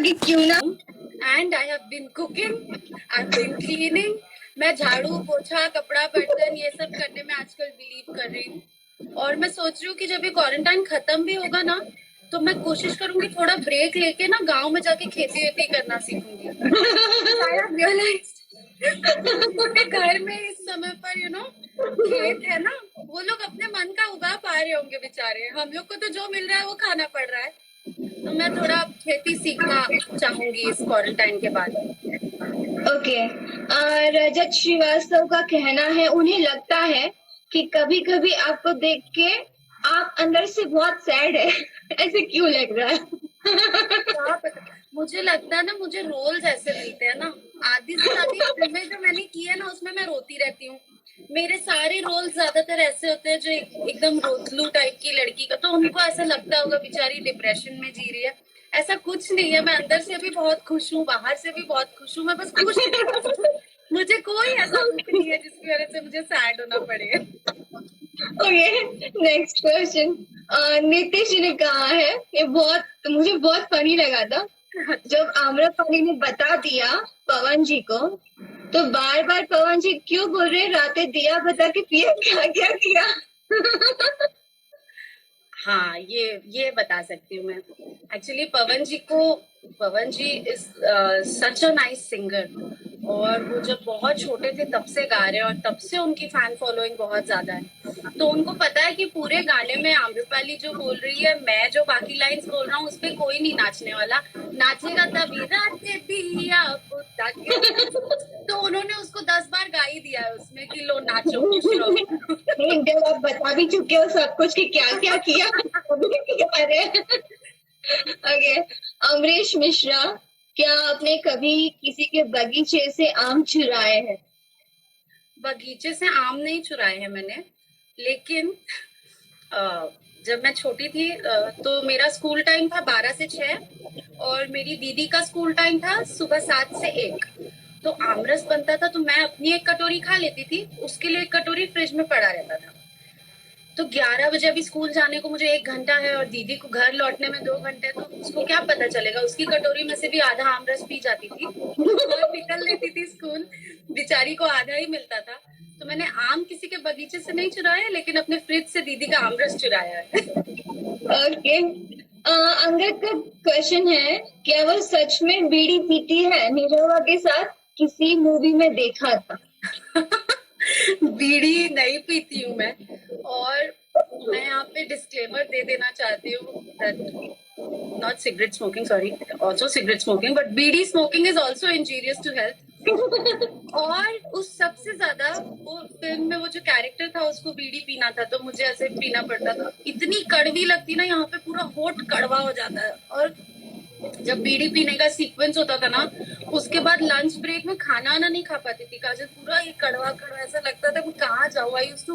कि क्यों ना। And I have been cooking, I have been cleaning. मैं झाड़ू पोछा कपड़ा बर्तन ये सब करने में आजकल बिलीव कर रही हूँ। और मैं सोच रही हूँ कि जब ये क्वारंटाइन खत्म भी होगा ना, तो मैं कोशिश करूंगी थोड़ा ब्रेक लेके ना गांव में जाके खेती वेती करना सीखूंगी। आई हैव रियलाइज्ड जिसके घर में इस समय पर खेत है ना, वो लोग अपने मन का उगा पा रहे होंगे बेचारे। हम लोग को तो जो मिल रहा है वो खाना पड़ रहा है। तो मैं थोड़ा खेती सीखना चाहूंगी इस क्वारंटाइन के बाद। ओके। रजत श्रीवास्तव का कहना है, उन्हें लगता है कि कभी कभी आपको देख के आप अंदर से बहुत सैड है। ऐसे क्यों लग रहा है? मुझे लगता है ना, मुझे रोल्स ऐसे मिलते हैं ना, आधी से ज्यादा फिल्में जो मैंने की है ना उसमें मैं रोती रहती हूँ। मेरे सारे रोल ज्यादातर ऐसे होते हैं जो एकदम रोतलू टाइप की लड़की का, तो उनको ऐसा लगता होगा बेचारी डिप्रेशन में जी रही है। ऐसा कुछ नहीं है, मैं अंदर से भी बहुत खुश हूँ, बाहर से भी बहुत खुश हूँ। मैं बस खुश मुझे कोई ऐसा दुख नहीं है जिसकी वजह से मुझे सैड होना पड़े। Okay, next question. Nitish ji ने कहा है, ये मुझे बहुत फनी लगा था। जब आम्रपाली ने बता दिया पवन जी को, तो बार बार पवन जी क्यों बोल रहे रातें दिया बता के पिया क्या क्या किया? हाँ, ये बता सकती हूँ मैं। Actually Pawan ji is such a nice singer. और वो जब बहुत छोटे थे तब से गा रहे हैं, और तब से उनकी फैन फॉलोइंग बहुत ज्यादा है। तो उनको पता है कि पूरे गाने में आम्रपाली जो बोल रही है, मैं जो बाकी लाइंस बोल रहा हूँ उस पर कोई नहीं नाचने वाला, नाचेगा तभी रातें दिया बुता के। तो उन्होंने उसको 10 बार गा ही दिया है उसमें कि लो नाचो खुश रहो। जब आप बता भी चुके हो सब कुछ कि क्या क्या किया, ओके। अमरीश मिश्रा, क्या आपने कभी किसी के बगीचे से आम चुराए हैं? बगीचे से आम नहीं चुराए हैं मैंने, लेकिन जब मैं छोटी थी तो मेरा स्कूल टाइम था 12 से 6, और मेरी दीदी का स्कूल टाइम था सुबह 7 से 1। तो आमरस बनता था तो मैं अपनी एक कटोरी खा लेती थी, उसके लिए एक कटोरी फ्रिज में पड़ा रहता था। तो 11 बजे अभी स्कूल जाने को मुझे 1 घंटा है और दीदी को घर लौटने में 2 घंटे, तो उसको क्या पता चलेगा। उसकी कटोरी में से भी आधा आमरस पी जाती थी और निकल लेती थी स्कूल, बेचारी को आधा ही मिलता था। तो मैंने आम किसी के बगीचे से नहीं चुराया, लेकिन अपने फ्रिज से दीदी का आमरस चुराया है। ओके। अंगद का क्वेश्चन है, क्या वो सच में बीड़ी पीती है? निरहुआ के साथ किसी मूवी में देखा था। बीड़ी नहीं पीती हूँ मैं, और मैं यहाँ पे डिस्क्लेमर दे देना चाहती हूँ that not cigarette smoking, sorry, also cigarette smoking, but bidi smoking is also injurious to health. और उस सबसे ज्यादा वो फिल्म में वो जो कैरेक्टर था उसको बीड़ी पीना था, तो मुझे ऐसे पीना पड़ता था। इतनी कड़वी लगती ना, यहाँ पे पूरा होठ कड़वा हो जाता है। और जब बीड़ी पीने का सीक्वेंस होता था ना, उसके बाद लंच ब्रेक में खाना आना नहीं खा पाती थी काजल, पूरा ये कड़वा कड़वा ऐसा लगता था कि कहाँ जाऊँ। आई उसको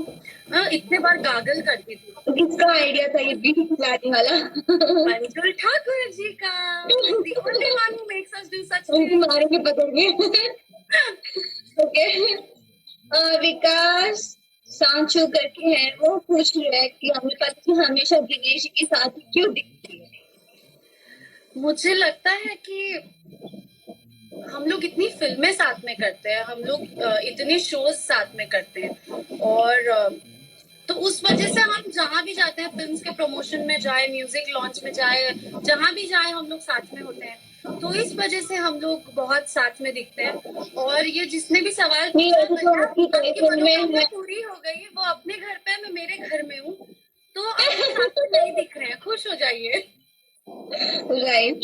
इतने बार गागल करती थी। तो किसका आइडिया था ये बीड़ी पिलाने वाला? मंजुल ठाकुर जी का, the only one who makes us do such things. मारेंगे पकड़ के। ओके। विकास सांचो करके है, वो पूछ रहे हैं कि हमें पता है हमेशा दिनेश के साथ ही क्यों दिखती है? मुझे लगता है कि हम लोग इतनी फिल्में साथ में करते हैं, हम लोग इतने शोज साथ में करते हैं, और तो उस वजह से हम जहाँ भी जाते हैं, फिल्म्स के प्रमोशन में जाए, म्यूजिक लॉन्च में जाए, जहाँ भी जाए हम लोग साथ में होते हैं। तो इस वजह से हम लोग बहुत साथ में दिखते हैं। और ये जिसने भी सवाल पूछा, आपकी मनोकामना पूरी हो गई, वो अपने घर पे है, मैं मेरे घर में हूँ, तो आप साथ में नहीं दिख रहे हैं, खुश हो जाइए। राइट।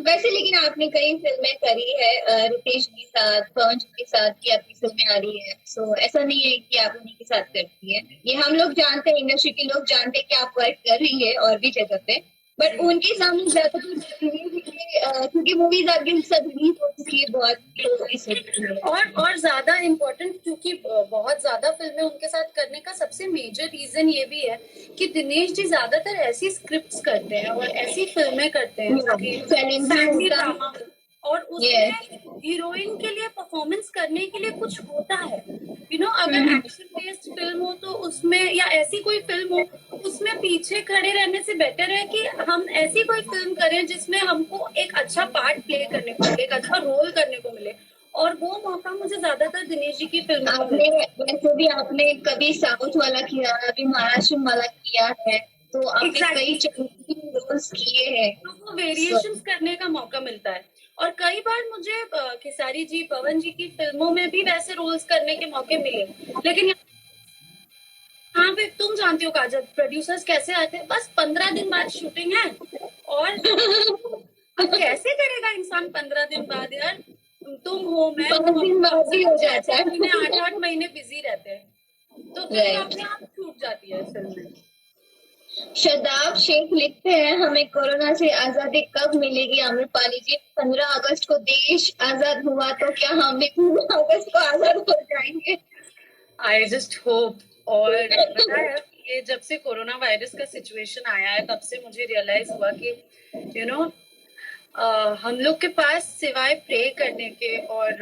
वैसे लेकिन आपने कई फिल्में करी है रितेश के साथ, पवन के साथ की आपकी फिल्में आ रही है, सो ऐसा नहीं है कि आप उन्हीं के साथ करती है। ये हम लोग जानते हैं, इंडस्ट्री के लोग जानते हैं कि आप वर्क कर रही है और भी जगह पे, बट उनके सामने ज्यादातर क्योंकि मूवीज आपकी सब रिलीज हो चुकी है बहुत, तो इस वजह से। और ज्यादा इम्पोर्टेंट, क्योंकि बहुत ज्यादा फिल्में उनके साथ करने का सबसे मेजर रीजन ये भी है कि दिनेश जी ज्यादातर ऐसी स्क्रिप्ट्स करते हैं और ऐसी फिल्में करते हैं जो कि फैमिली ड्रामा, और उसमें हीरोइन के लिए परफॉर्मेंस करने के लिए कुछ होता है। अगर एक्शन बेस्ड फिल्म हो तो उसमें, या ऐसी कोई फिल्म हो उसमें पीछे खड़े रहने से बेटर है कि हम ऐसी कोई फिल्म करें जिसमें हमको एक अच्छा पार्ट प्ले करने को मिले, एक अच्छा रोल करने को मिले, और वो मौका मुझे ज्यादातर दिनेश जी की फिल्मों में आपने मिलता वैसे भी आपने कभी साउथ वाला किया, अभी महाराष्ट्र वाला किया है, तो है। आपने कई एग्जैक्टली, चैलेंजिंग रोल्स किए हैं। तो वो वेरिएशंस करने का मौका मिलता है। और कई बार मुझे खेसारी जी, पवन जी की फिल्मों में भी वैसे रोल्स करने के मौके मिले, लेकिन यहाँ पे तुम जानती हो काजल, प्रोड्यूसर्स कैसे आते हैं, बस 15 दिन बाद शूटिंग है, और अब कैसे करेगा इंसान 15 दिन बाद यार। तुम हो, मैं हूँ, 5 दिन कम बाद से भी कम हो छह जाता छह है। महीने 8 8 महीने बिजी रहते हैं, तो फिर वो राइट। अपने आप छूट जाती है फिल्म में। शदाब शेख लिखते हैं, हमें कोरोना से आजादी कब मिलेगी आम्रपाली जी? 15 अगस्त को देश आजाद हुआ, तो क्या हम भी 15 अगस्त को आजाद हो जाएंगे? I just hope. और पता है, ये जब से कोरोना वायरस का सिचुएशन आया है तब से मुझे रियलाइज हुआ कि यू नो हम लोग के पास सिवाय प्रे करने के और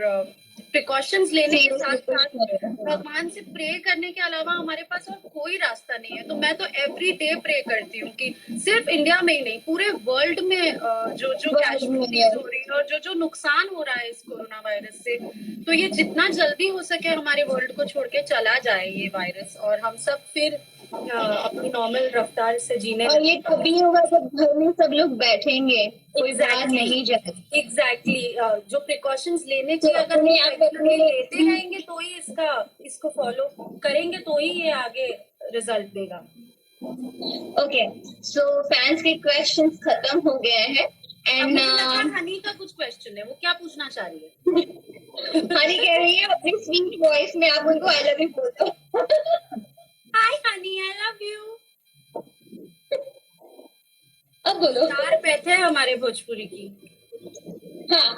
प्रिकॉशंस लेने के साथ सीरियसली कुछ साथ नहीं है। भगवान से प्रे करने के अलावा हमारे पास और कोई रास्ता नहीं है। तो मैं तो एवरी डे प्रे करती हूँ कि सिर्फ इंडिया में ही नहीं, पूरे वर्ल्ड में जो जो वर्ल्ड में कैजुअलिटीज हो रही है और जो जो नुकसान हो रहा है इस कोरोना वायरस से, तो ये जितना जल्दी हो सके हमारे वर्ल्ड को छोड़ के चला जाए ये वायरस, और हम सब फिर अपनी नॉर्मल रफ्तार से जीने और ये लगे। तभी होगा जब घर में सब लोग बैठेंगे, कोई बाहर Exactly. नहीं जाए। एग्जैक्टली जो प्रिकॉशंस लेने तो चाहिए अगर हम अपने आप रेगुलरली अपने लेते रहेंगे तो ही इसको फॉलो करेंगे तो ही ये आगे रिजल्ट देगा। ओके, सो फैंस के क्वेश्चंस खत्म हो गए हैं अब एंड मुझे लगा हनी का कुछ क्वेश्चन है, वो क्या पूछना चाह रही है? हनी कह रही है अपनी स्वीट वॉइस में आप उनको आई लव यू बोल दो। हाय हनी, आई लव यू। अब बोलो। स्टार पेट है हमारे भोजपुरी की। हाँ।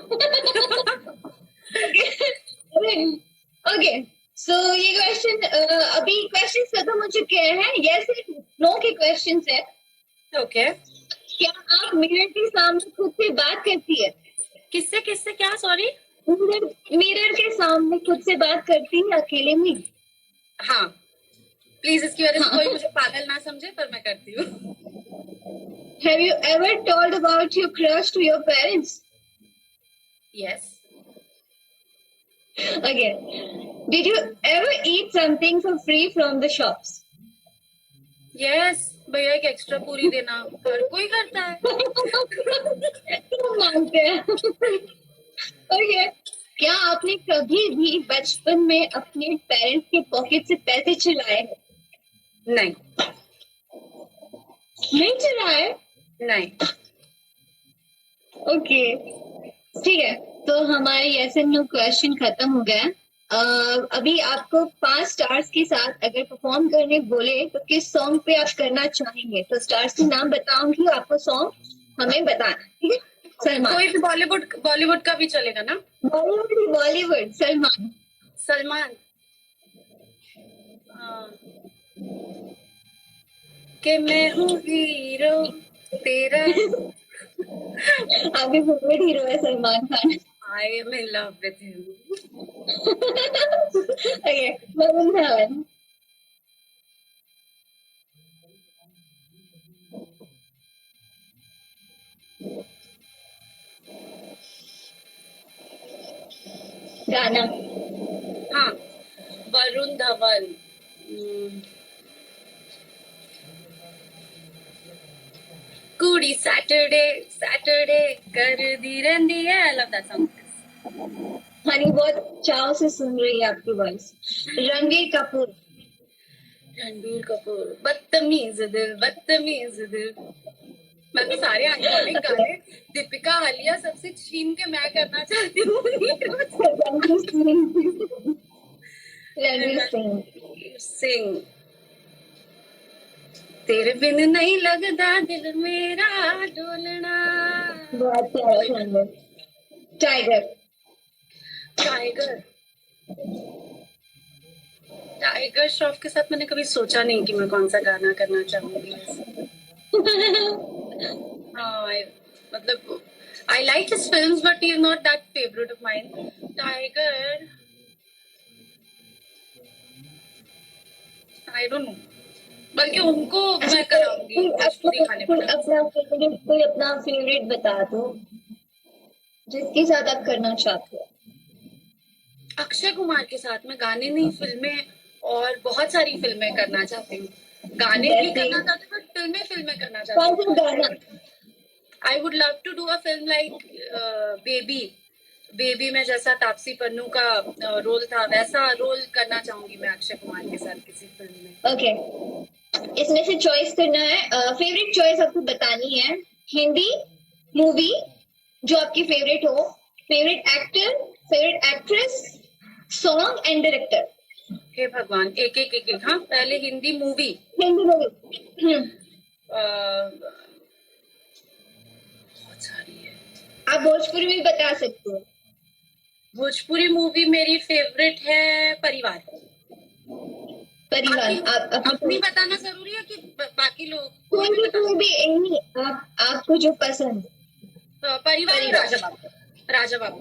ओके, सो ये क्वेश्चन अभी क्वेश्चंस खत्म हो चुके हैं, यस नो के क्वेश्चंस है। ओके, क्या आप मिरर के सामने खुद से बात करती है? किससे किससे क्या? सॉरी। मिरर के सामने खुद से बात करती है अकेले में? हाँ, प्लीज इसकी वजह से हाँ। कोई मुझे पागल ना समझे, पर मैं करती हूँ। Have you ever told about your crush to your parents? Yes. Okay. Did you ever eat something for free from the shops? Yes, भैया एक एक्स्ट्रा पूरी देना हर कोई करता है। तुम मानते हैं? Okay. क्या आपने कभी भी बचपन में अपने पेरेंट्स के पॉकेट से पैसे चुराए हैं? नहीं। नहीं चुराए? नहीं। ओके, ठीक है, तो हमारे यस एंड नो क्वेश्चन खत्म हो गया। अभी आपको 5 स्टार्स के साथ अगर परफॉर्म करने बोले तो किस सॉन्ग पे आप करना चाहेंगे? तो स्टार्स के नाम बताऊंगी, आपको सॉन्ग हमें बताना, ठीक है? सलमान। कोई भी बॉलीवुड का भी चलेगा ना? बॉलीवुड सलमान। सलमान। कि मैं हूँ हीरो तेरा। आपके फेवरेट हीरो है Salman Khan. I am in love with you. Okay, Varun Dhawan. गाना। हाँ, वरुण धवन। कुड़ी सैटरडे सैटरडे कर दी रंदी है। I love that song. Honey बहुत चाव से सुन रही है आपकी वॉइस। रणबीर कपूर। रणबीर कपूर। बदतमीज दिल। मैं तो सारे आइकॉनिक गाने दीपिका आलिया सबसे छीन के मैं करना चाहती हूँ। रणवीर सिंह। सिंह। तेरे बिन नहीं लगदा दिल मेरा डोलना। बहुत प्यारा सॉन्ग है। टाइगर। टाइगर। टाइगर श्रॉफ के साथ मैंने कभी सोचा नहीं कि मैं कौन सा गाना करना चाहूंगी। हाँ, मतलब I like his films, but he is not that favorite of mine. Tiger. I don't no, बल्कि उनको मैं कराऊंगी भोजपुरी खाने बनाना। कोई अपना फेवरेट बता दो जिसके साथ आप करना चाहते हो। अक्षय कुमार के साथ मैं गाने नहीं, फिल्में और बहुत सारी फिल्में करना चाहती हूँ। गाने भी जैसे करना चाहती हूँ, फिल्में करना कौन चाहती सा गाना? हूँ। I would love to do a film like Baby. Baby में जैसा तापसी पन्नू का रोल था, वैसा रोल करना चाहूंगी मैं अक्षय कुमार के साथ किसी फिल्म में। ओके, इसमें से चॉइस करना है। फेवरेट चॉइस आपको बतानी है। हिंदी मूवी जो आपकी फेवरेट हो, favourite actor, favourite actress, song and director. हे भगवान, एक हाँ, पहले हिंदी मूवी। हिंदी मूवी बहुत सारी है। आप भोजपुरी में बता सकते हो। भोजपुरी मूवी मेरी फेवरेट है परिवार। परिवार। आप अपनी बताना जरूरी है कि बाकी लोग कोई भी आपको जो पसंद। परिवार और राजा बाबू। राजा बाबू।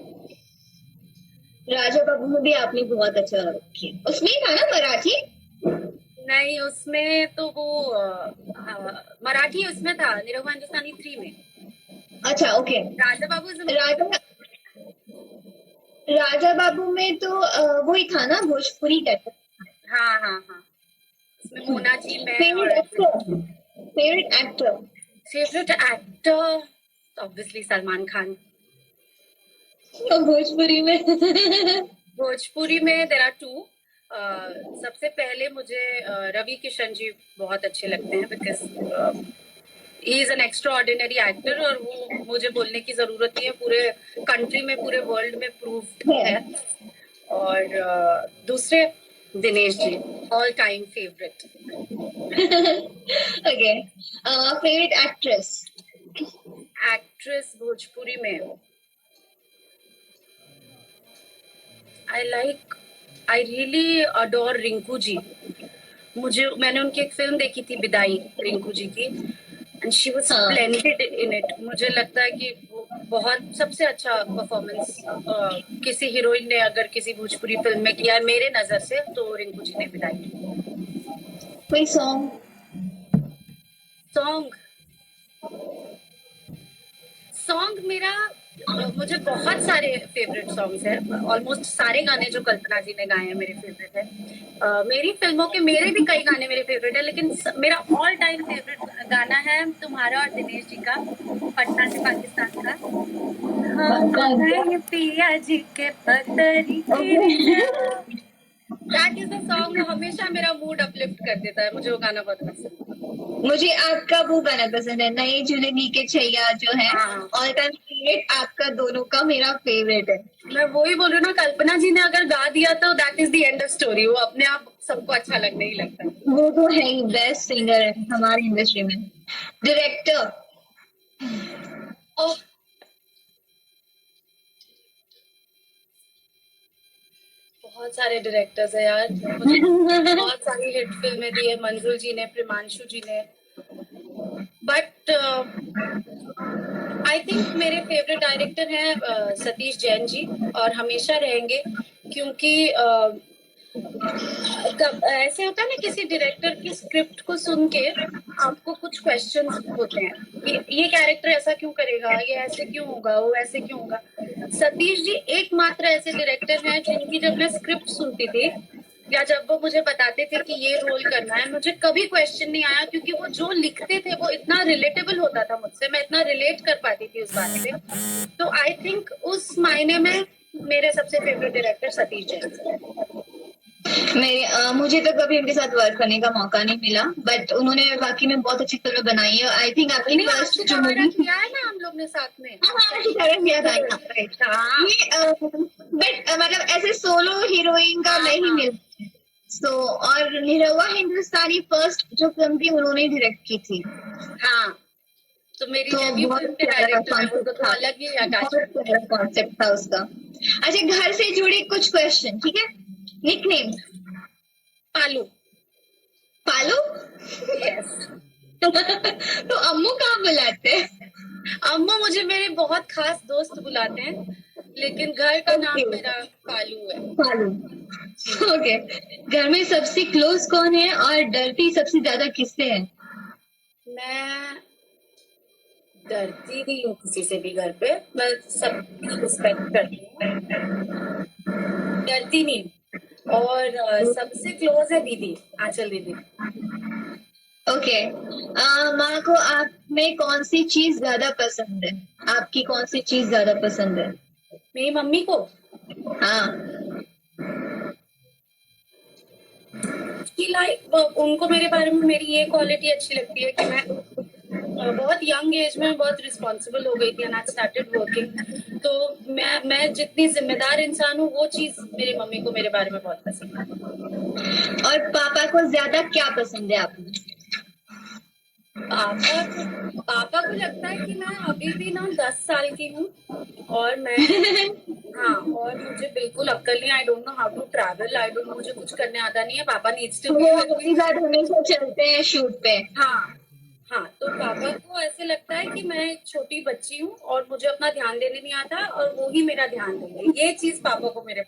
राजा बाबू में भी आपने बहुत अच्छा किया। उसमें ही था ना मराठी? नहीं, उसमें तो वो मराठी उसमें था, निरहुआ हिंदुस्तानी 3 में। अच्छा, ओके। राजा बाबू राजा बाबू में तो वही था ना, भोजपुरी का। हाँ हाँ हाँ, उसमें मोना जी, मैं और favourite actor. Favourite actor. Favourite actor obviously Salman Khan. Bhojpuri में भोजपुरी में देयर आर टू। सबसे पहले मुझे रवि किशन जी बहुत अच्छे लगते हैं, because he is an extra ordinary actor, और वो मुझे बोलने की जरूरत नहीं है, पूरे कंट्री में, पूरे वर्ल्ड में प्रूव है। और दूसरे Dinesh ji, all time favourite. Okay, favourite actress. Actress Bhojpuri में I really adore Rinku ji. मैंने उनकी एक फिल्म देखी थी विदाई, रिंकू जी की, and she was splendid in it. मुझे लगता है कि वो बहुत सबसे अच्छा परफॉर्मेंस किसी हीरोइन ने अगर किसी भोजपुरी फिल्म में किया है मेरे नजर से, तो रिंकू जी ने विदाई की। कोई सॉन्ग? सॉन्ग मेरा मुझे बहुत सारे फेवरेट सॉन्ग्स हैं। ऑलमोस्ट सारे गाने जो कल्पना जी ने गाए हैं मेरे फेवरेट है। मेरी फिल्मों के मेरे भी कई गाने मेरे फेवरेट है, लेकिन मेरा ऑल टाइम फेवरेट गाना है तुम्हारा और दिनेश जी का, पटना से पाकिस्तान का। हाँ, पिया जी के पतरी दैट इज द सॉन्ग, हमेशा मेरा मूड अपलिफ्ट कर देता है। मुझे वो गाना बहुत पसंद है। मुझे आपका वो गाना पसंद है, नई जुलनी के छैया जो है। ऑल टाइम फेवरेट आपका, दोनों का मेरा फेवरेट है। मैं वही बोल रही हूँ ना, कल्पना जी ने अगर गा दिया तो that is the end of story. वो अपने आप सबको अच्छा लगने ही लगता है। वो तो है ही, बेस्ट सिंगर है हमारी इंडस्ट्री में। डायरेक्टर। बहुत सारे डायरेक्टर्स है यार, मुझे बहुत सारी हिट फिल्में दी है मंजुल जी ने, प्रिमांशु जी ने, बट आई थिंक मेरे फेवरेट डायरेक्टर हैं सतीश जैन जी, और हमेशा रहेंगे, क्योंकि ऐसे होता है ना, किसी डायरेक्टर की स्क्रिप्ट को सुन के आपको कुछ क्वेश्चंस होते हैं, ये कैरेक्टर ऐसा क्यों करेगा, ये ऐसे क्यों होगा, वो ऐसे क्यों होगा। सतीश जी एकमात्र ऐसे डायरेक्टर हैं जिनकी जब मैं स्क्रिप्ट सुनती थी या जब वो मुझे बताते थे कि ये रोल करना है, मुझे कभी क्वेश्चन नहीं आया, क्योंकि वो जो लिखते थे वो इतना रिलेटेबल होता था मुझसे, मैं इतना रिलेट कर पाती थी उस बात से। तो आई थिंक उस मायने में मेरे सबसे फेवरेट डायरेक्टर सतीश जैन। मुझे तो कभी उनके साथ वर्क करने का मौका नहीं मिला, बट उन्होंने बाकी में बहुत अच्छी फिल्में बनाई है। आई थिंक आपकी फर्स्ट जो मूवी किया है ना हम लोग ने साथ में, किया था, बट मतलब ऐसे सोलो हीरोइन का नहीं मिलता। सो और निरहुआ हिंदुस्तानी फर्स्ट जो फिल्म थी उन्होंने डायरेक्ट की थी। हाँ, तो मेरी बहुत अलग ही कॉन्सेप्ट था उसका। अच्छा, घर से जुड़े कुछ क्वेश्चन, ठीक है? निकनेम। पालू। पालू? यस। तो अम्मू कहाँ बुलाते हैं? अम्मू मुझे मेरे बहुत खास दोस्त बुलाते हैं, लेकिन घर का नाम मेरा पालू है। पालू। ओके। घर में सबसे क्लोज कौन है और डरती सबसे ज्यादा किससे है? मैं डरती नहीं हूँ किसी से भी घर पे, मैं सबकी रिस्पेक्ट करती हूँ, डरती नहीं हूँ। और सबसे क्लोज है दीदी, आंचल दीदी। ओके। माँ को आप में कौन सी चीज ज्यादा पसंद है? आपकी कौन सी चीज ज्यादा पसंद है? मेरी मम्मी को हाँ। कि लाइक उनको मेरे बारे में मेरी ये क्वालिटी अच्छी लगती है कि मैं बहुत यंग एज में बहुत रिस्पॉन्सिबल हो गई थी एंड आई स्टार्टेड वर्किंग। तो मैं जितनी जिम्मेदार इंसान हूँ वो चीज मेरी मम्मी को मेरे बारे में बहुत पसंद है। और पापा को ज्यादा क्या पसंद है आप में? पापा को लगता है कि मैं अभी भी ना 10 साल की हूँ और मैं, हाँ, और मुझे बिल्कुल अक्कल नहीं, I don't know how to travel, I don't know, मुझे कुछ करने आता नहीं है, पापा नीड्स टू वो बी विद अपनी मी। बात हमेशा चलते हैं शूट पे। हाँ, हाँ, तो पापा को ऐसे लगता है कि मैं एक छोटी बच्ची हूँ और मुझे अपना ध्यान देने नहीं आता और वो ही मेरा ध्यान देंगे, ये चीज पापा को मेरे